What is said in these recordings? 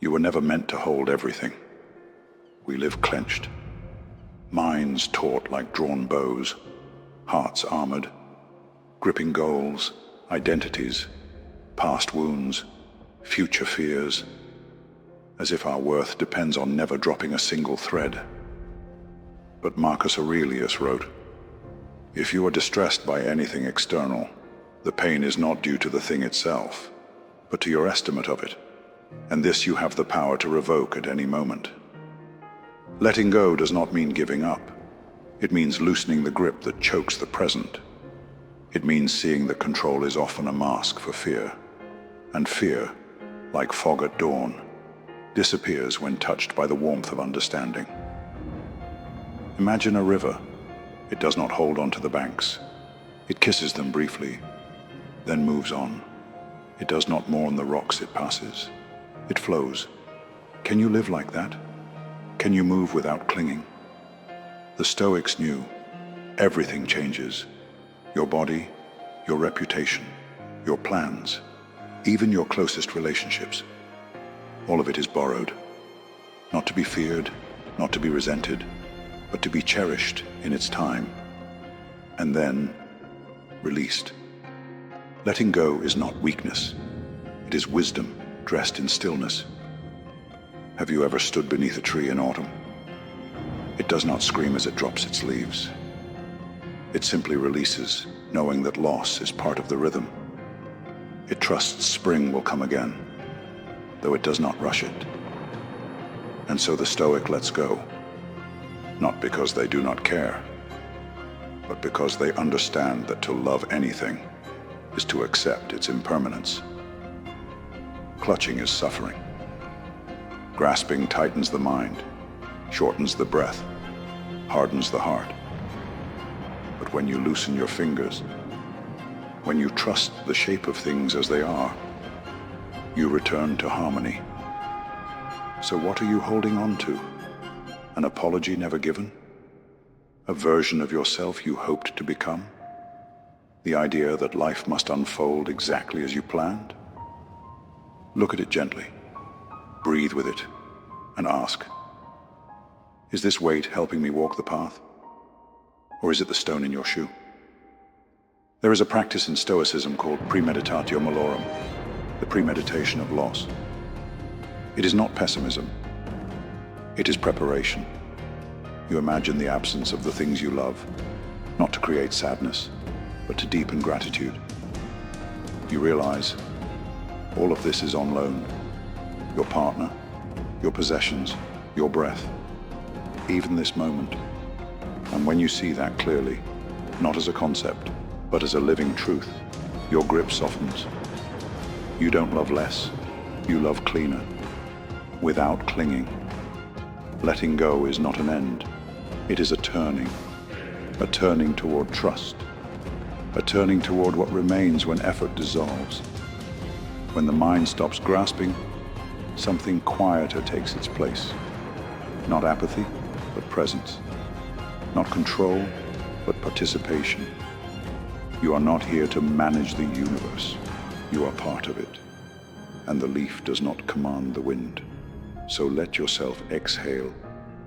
You were never meant to hold everything. We live clenched, minds taut like drawn bows, hearts armored, gripping goals, identities, past wounds, future fears, as if our worth depends on never dropping a single thread. But Marcus Aurelius wrote, "If you are distressed by anything external, the pain is not due to the thing itself, but to your estimate of it, and this you have the power to revoke at any moment." Letting go does not mean giving up. It means loosening the grip that chokes the present. It means seeing that control is often a mask for fear, and fear, like fog at dawn, disappears when touched by the warmth of understanding. Imagine a river. It does not hold on to the banks. It kisses them briefly, then moves on. It does not mourn the rocks it passes. It flows. Can you live like that? Can you move without clinging? The Stoics knew everything changes. Your body, your reputation, your plans, even your closest relationships. All of it is borrowed. Not to be feared, not to be resented, but to be cherished in its time, and then released. Letting go is not weakness. It is wisdom dressed in stillness. Have you ever stood beneath a tree in autumn? It does not scream as it drops its leaves. It simply releases, knowing that loss is part of the rhythm. It trusts spring will come again, though it does not rush it. And so the Stoic lets go, not because they do not care, but because they understand that to love anything is to accept its impermanence. Clutching is suffering. Grasping tightens the mind, shortens the breath, hardens the heart. But when you loosen your fingers, when you trust the shape of things as they are, you return to harmony. So what are you holding on to? An apology never given? A version of yourself you hoped to become? The idea that life must unfold exactly as you planned? Look at it gently, breathe with it, and ask, is this weight helping me walk the path? Or is it the stone in your shoe? There is a practice in Stoicism called premeditatio malorum, the premeditation of loss. It is not pessimism. It is preparation. You imagine the absence of the things you love, not to create sadness, but to deepen gratitude. You realize all of this is on loan. Your partner, your possessions, your breath, even this moment. And when you see that clearly, not as a concept, but as a living truth, your grip softens. You don't love less, you love cleaner, without clinging. Letting go is not an end, it is a turning toward trust, a turning toward what remains when effort dissolves. When the mind stops grasping, something quieter takes its place. Not apathy, but presence. Not control, but participation. You are not here to manage the universe. You are part of it. And the leaf does not command the wind. So let yourself exhale.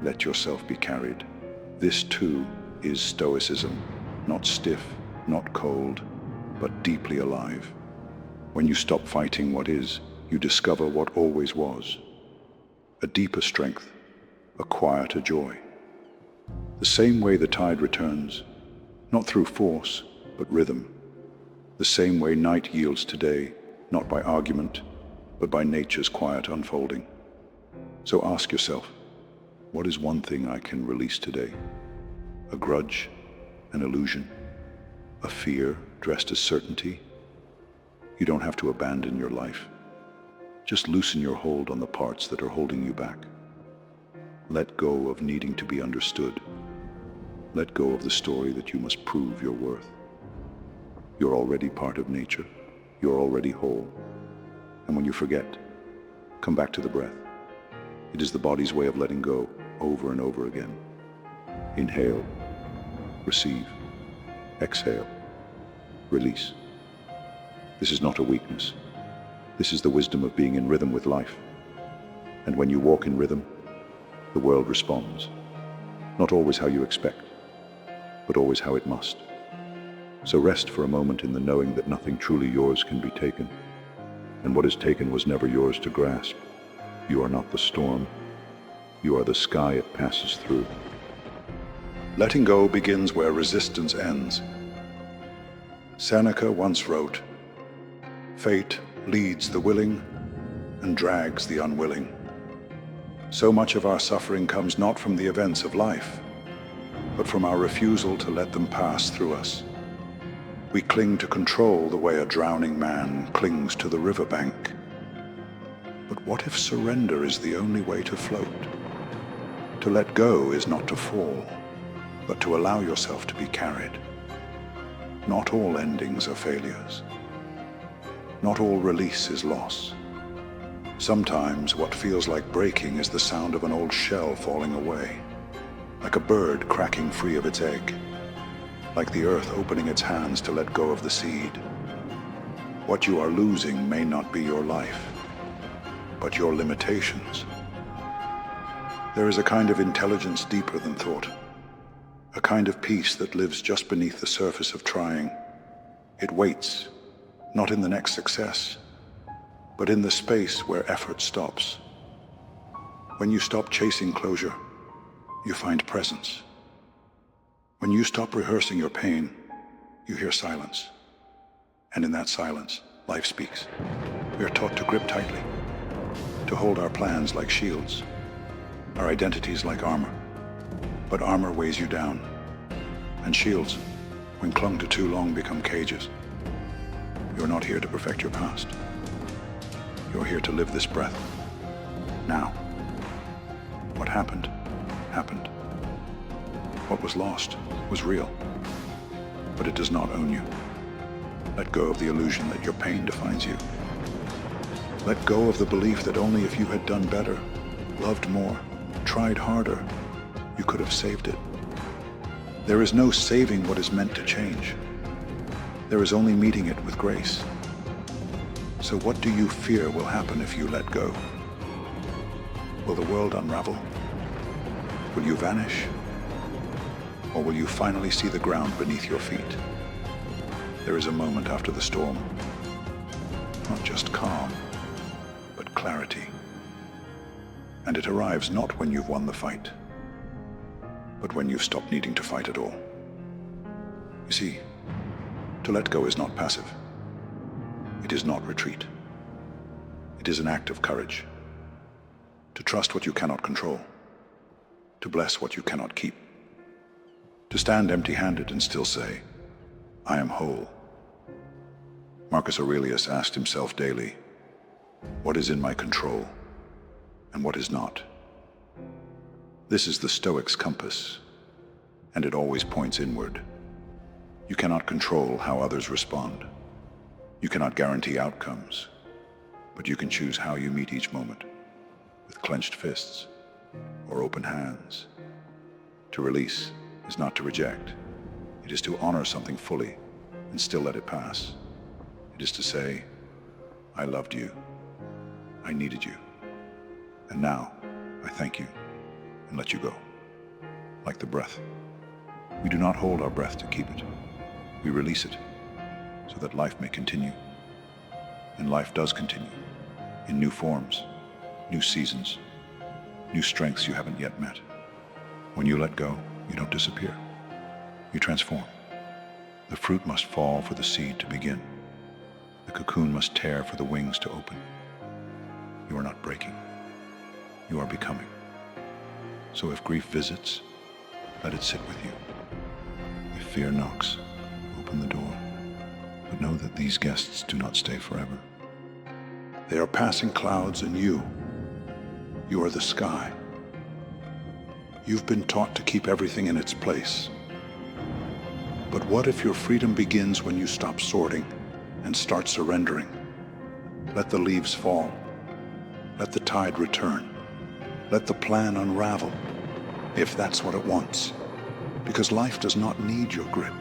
Let yourself be carried. This too is Stoicism. Not stiff, not cold, but deeply alive. When you stop fighting what is, you discover what always was. A deeper strength, a quieter joy. The same way the tide returns, not through force, but rhythm. The same way night yields to day, not by argument, but by nature's quiet unfolding. So ask yourself, what is one thing I can release today? A grudge, an illusion, a fear dressed as certainty? You don't have to abandon your life. Just loosen your hold on the parts that are holding you back. Let go of needing to be understood. Let go of the story that you must prove your worth. You're already part of nature. You're already whole. And when you forget, come back to the breath. It is the body's way of letting go over and over again. Inhale, receive, exhale, release. This is not a weakness. This is the wisdom of being in rhythm with life. And when you walk in rhythm, the world responds. Not always how you expect, but always how it must. So rest for a moment in the knowing that nothing truly yours can be taken, and what is taken was never yours to grasp. You are not the storm. You are the sky it passes through. Letting go begins where resistance ends. Seneca once wrote, "Fate leads the willing and drags the unwilling." So much of our suffering comes not from the events of life, but from our refusal to let them pass through us. We cling to control the way a drowning man clings to the riverbank. But what if surrender is the only way to float? To let go is not to fall, but to allow yourself to be carried. Not all endings are failures. Not all release is loss. Sometimes what feels like breaking is the sound of an old shell falling away, like a bird cracking free of its egg, like the earth opening its hands to let go of the seed. What you are losing may not be your life, but your limitations. There is a kind of intelligence deeper than thought, a kind of peace that lives just beneath the surface of trying. It waits, not in the next success, but in the space where effort stops. When you stop chasing closure, you find presence. When you stop rehearsing your pain, you hear silence. And in that silence, life speaks. We are taught to grip tightly, to hold our plans like shields, our identities like armor. But armor weighs you down, and shields, when clung to too long, become cages. You're not here to perfect your past. You're here to live this breath, now. What happened, happened. What was lost was real, but it does not own you. Let go of the illusion that your pain defines you. Let go of the belief that only if you had done better, loved more, tried harder, you could have saved it. There is no saving what is meant to change. There is only meeting it with grace. So what do you fear will happen if you let go? Will the world unravel? Will you vanish? Or will you finally see the ground beneath your feet? There is a moment after the storm. Not just calm, but clarity. And it arrives not when you've won the fight, but when you've stopped needing to fight at all. You see, to let go is not passive. It is not retreat. It is an act of courage. To trust what you cannot control. To bless what you cannot keep. To stand empty-handed and still say, I am whole. Marcus Aurelius asked himself daily, what is in my control and what is not? This is the Stoic's compass, and it always points inward. You cannot control how others respond. You cannot guarantee outcomes, but you can choose how you meet each moment, with clenched fists or open hands. To release is not to reject. It is to honor something fully and still let it pass. It is to say, I loved you, I needed you, and now I thank you and let you go. Like the breath. We do not hold our breath to keep it. We release it so that life may continue. And life does continue in new forms, new seasons, new strengths you haven't yet met. When you let go, you don't disappear. You transform. The fruit must fall for the seed to begin. The cocoon must tear for the wings to open. You are not breaking. You are becoming. So if grief visits, let it sit with you. If fear knocks, open the door. But know that these guests do not stay forever. They are passing clouds, and you are the sky. You've been taught to keep everything in its place. But what if your freedom begins when you stop sorting and start surrendering? Let the leaves fall. Let the tide return. Let the plan unravel, if that's what it wants. Because life does not need your grip.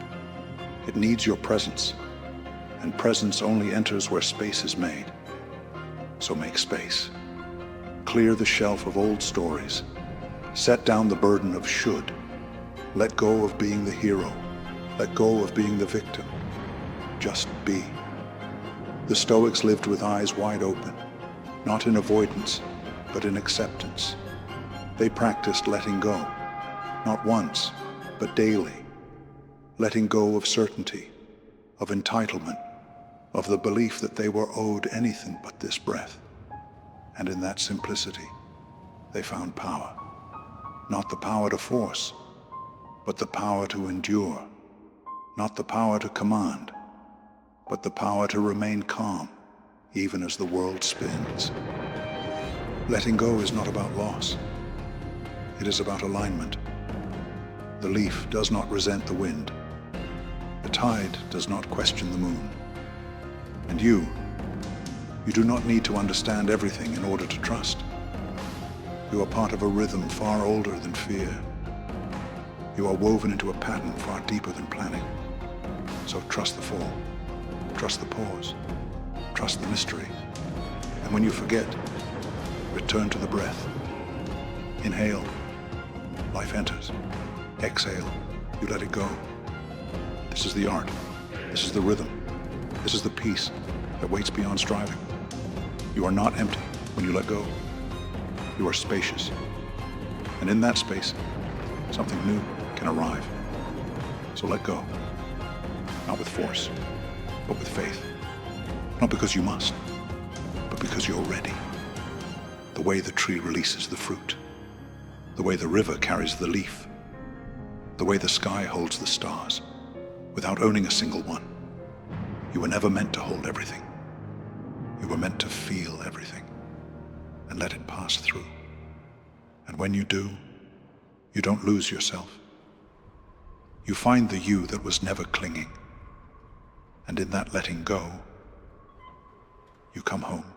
It needs your presence. And presence only enters where space is made. So make space. Clear the shelf of old stories. Set down the burden of should. Let go of being the hero. Let go of being the victim. Just be. The Stoics lived with eyes wide open, not in avoidance, but in acceptance. They practiced letting go, not once, but daily. Letting go of certainty, of entitlement, of the belief that they were owed anything but this breath. And in that simplicity, they found power. Not the power to force, but the power to endure. Not the power to command, but the power to remain calm, even as the world spins. Letting go is not about loss. It is about alignment. The leaf does not resent the wind. The tide does not question the moon. And you do not need to understand everything in order to trust. You are part of a rhythm far older than fear. You are woven into a pattern far deeper than planning. So trust the fall, trust the pause, trust the mystery. And when you forget, return to the breath. Inhale, life enters. Exhale, you let it go. This is the art, this is the rhythm, this is the peace that waits beyond striving. You are not empty when you let go. You are spacious. And in that space, something new can arrive. So let go. Not with force, but with faith. Not because you must, but because you're ready. The way the tree releases the fruit. The way the river carries the leaf. The way the sky holds the stars, without owning a single one. You were never meant to hold everything. You were meant to feel everything and let it pass through. And when you do, you don't lose yourself. You find the you that was never clinging. And in that letting go, you come home.